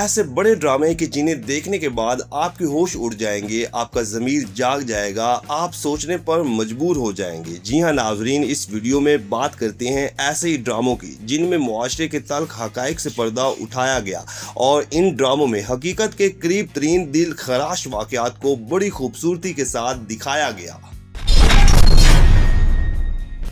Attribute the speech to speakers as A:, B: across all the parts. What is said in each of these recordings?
A: ایسے بڑے ڈرامے کہ جنہیں دیکھنے کے بعد آپ کے ہوش اڑ جائیں گے، آپ کا ضمیر جاگ جائے گا، آپ سوچنے پر مجبور ہو جائیں گے۔ جی ہاں ناظرین، اس ویڈیو میں بات کرتے ہیں ایسے ہی ڈراموں کی جن میں معاشرے کے تلخ حقائق سے پردہ اٹھایا گیا اور ان ڈراموں میں حقیقت کے قریب ترین دل خراش واقعات کو بڑی خوبصورتی کے ساتھ دکھایا گیا۔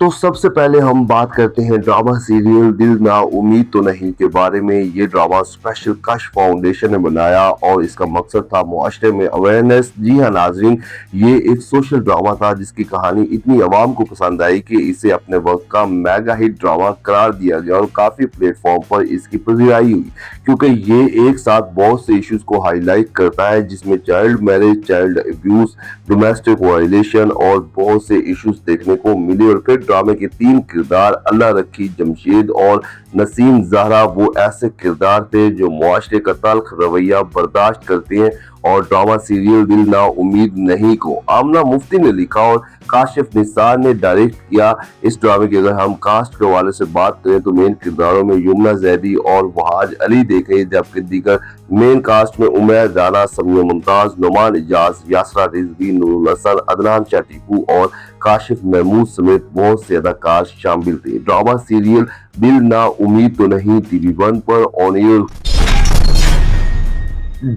B: تو سب سے پہلے ہم بات کرتے ہیں ڈرامہ سیریل دل نا امید تو نہیں کے بارے میں۔ یہ ڈرامہ اسپیشل کشف فاؤنڈیشن نے بنایا اور اس کا مقصد تھا معاشرے میں اویئرنیس۔ جی ہاں ناظرین، یہ ایک سوشل ڈرامہ تھا جس کی کہانی اتنی عوام کو پسند آئی کہ اسے اپنے وقت کا میگا ہٹ ڈرامہ قرار دیا گیا اور کافی پلیٹ فارم پر اس کی پذیرائی ہوئی، کیونکہ یہ ایک ساتھ بہت سے ایشوز کو ہائی لائٹ کرتا ہے، جس میں child marriage, child abuse, domestic violation اور بہت سے ایشوز دیکھنے کو ملے۔ اور پھر ڈرامے کے 3 کردار اللہ رکھی، جمشید اور نسیم زہرا وہ ایسے کردار تھے جو معاشرے کا تلخ رویہ برداشت کرتے ہیں، اور ڈرامہ سیریل دل نا امید نہیں کو آمنہ مفتی نے لکھا اور کاشف نثار نے ڈائریکٹ کیا۔ اس ڈرامے کی اگر ہم کاسٹ کے حوالے سے بات کریں تو مین کرداروں میں یمنا زیدی اور وہاج علی دیکھے، جبکہ دیگر مین کاسٹ میں عمیر رانا، سمیہ ممتاز، نعمان اجاز، یاسرا رضوی، نور الحسن، عدنان شاہ ٹیپو اور کاشف محمود سمیت بہت سے اداکار شامل تھے۔ ڈرامہ سیریل دل نا امید تو نہیں ٹی وی 1 پر آن ایئر۔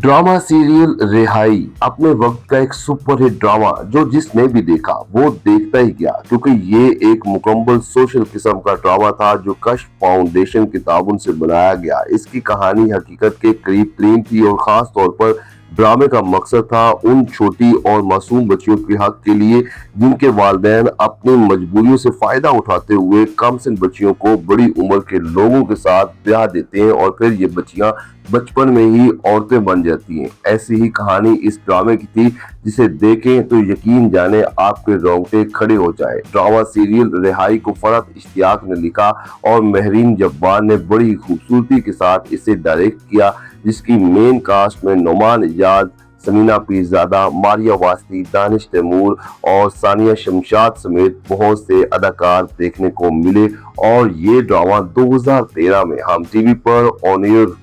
B: ڈرامہ سیریل رہائی اپنے وقت کا ایک سپر ہٹ ڈرامہ جو جس نے بھی دیکھا وہ دیکھتا ہی گیا، کیونکہ یہ ایک مکمل سوشل قسم کا ڈرامہ تھا جو کشف فاؤنڈیشن کے تعاون سے بنایا گیا۔ اس کی کہانی حقیقت کے قریب ترین تھی اور خاص طور پر ڈرامے کا مقصد تھا ان چھوٹی اور معصوم بچیوں کے حق کے لیے جن کے والدین اپنی مجبوریوں سے فائدہ اٹھاتے ہوئے کم سن بچیوں کو بڑی عمر کے لوگوں کے ساتھ بیاہ دیتے ہیں اور پھر یہ بچیاں بچپن میں ہی عورتیں بن جاتی ہیں۔ ایسی ہی کہانی اس ڈرامے کی تھی جسے دیکھیں تو یقین جانے آپ کے رونگٹے کھڑے ہو جائے۔ ڈرامہ سیریل رہائی کو فرحت اشتیاق نے لکھا اور مہرین جبار نے بڑی خوبصورتی کے ساتھ اسے ڈائریکٹ کیا، جس کی مین کاسٹ میں نعمان اجاز، سمینا پیرزادہ، ماریہ واسطی، دانش تیمور اور ثانیہ شمشاد سمیت بہت سے اداکار دیکھنے کو ملے، اور یہ ڈرامہ 2013 میں ہم ٹی وی پر آن ایئر۔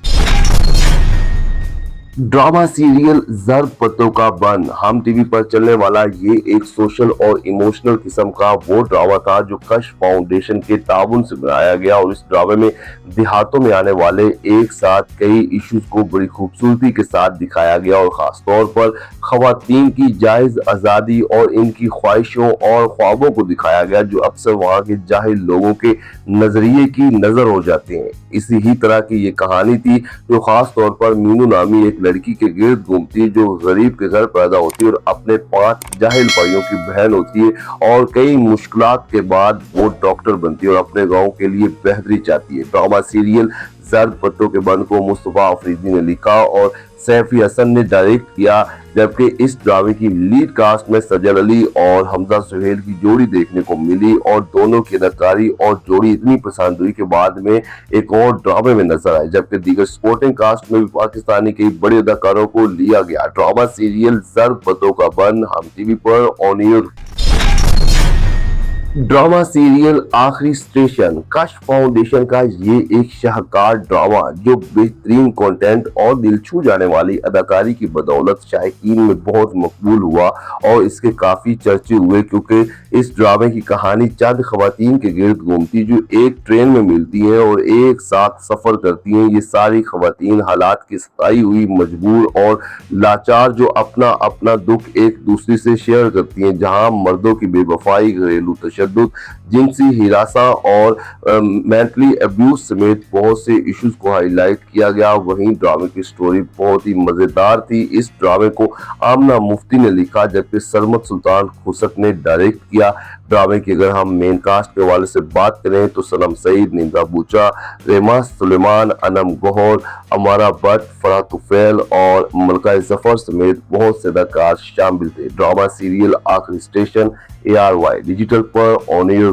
B: ڈرامہ سیریل زرد پتوں کا بن ہم ٹی وی پر چلنے والا یہ ایک سوشل اور ایموشنل قسم کا وہ ڈرامہ تھا جو کشف فاؤنڈیشن کے تعاون سے بنایا گیا، اور اس ڈرامے میں دیہاتوں میں آنے والے ایک ساتھ کئی ایشوز کو بڑی خوبصورتی کے ساتھ دکھایا گیا، اور خاص طور پر خواتین کی جائز آزادی اور ان کی خواہشوں اور خوابوں کو دکھایا گیا جو اکثر وہاں کے جاہل لوگوں کے نظریے کی نظر ہو جاتے ہیں۔ اسی ہی طرح کی یہ کہانی تھی جو خاص طور پر مینو نامی ایک لڑکی کے گرد گھومتی جو غریب کے گھر پیدا ہوتی اور اپنے 5 جاہل بھائیوں کی بہن ہوتی ہے، اور کئی مشکلات کے بعد وہ ڈاکٹر بنتی ہے اور اپنے گاؤں کے لیے بہتری چاہتی ہے۔ ڈرامہ سیریل زرد پتوں کے بن کو مصطفیٰ افریدی نے لکھا اور سیفی حسن نے ڈائریکٹ کیا، جبکہ اس ڈرامے کی لیڈ کاسٹ میں سجل علی اور حمزہ سہیل کی جوڑی دیکھنے کو ملی، اور دونوں کی اداکاری اور جوڑی اتنی پسند ہوئی کہ بعد میں ایک اور ڈرامے میں نظر آئے، جبکہ دیگر سپورٹنگ کاسٹ میں بھی پاکستانی کئی بڑے اداکاروں کو لیا گیا۔ ڈرامہ سیریل زرد پتوں کا بن ہم ٹی وی پر آن ایئر۔ ڈرامہ سیریل آخری اسٹیشن کشف فاؤنڈیشن کا یہ ایک شاہکار ڈرامہ جو بہترین کنٹینٹ اور دل چھو جانے والی اداکاری کی بدولت شائقین میں بہت مقبول ہوا، اور اس کے کافی چرچے ہوئے، کیونکہ اس ڈرامے کی کہانی چند خواتین کے گرد گھومتی جو ایک ٹرین میں ملتی ہیں اور ایک ساتھ سفر کرتی ہیں۔ یہ ساری خواتین حالات کی ستائی ہوئی، مجبور اور لاچار جو اپنا دکھ ایک دوسرے سے شیئر کرتی ہیں، جہاں مردوں کی بے وفائی، گھریلو تشدد، جنسی ہراساں اور مینٹلی ابیوز سمیت بہت سے ایشوز کو ہائی لائٹ کیا گیا۔ وہیں ڈرامے کی سٹوری بہت ہی مزیدار تھی۔ اس ڈرامے کو آمنہ مفتی نے لکھا جبکہ سرمد سلطان خسک نے ڈائریکٹ کیا۔ ڈرامے کی اگر ہم مین کاسٹ کے حوالے سے بات کریں تو سنم سعید، نمرا بوچا، ریما سلیمان، انم گوہر، امارا بٹ، فرح طفیل اور ملکہ ظفر سمیت بہت سے اداکار شامل تھے۔ ڈرامہ سیریل آخری اسٹیشن ARY ڈیجیٹل پر آن ایئر۔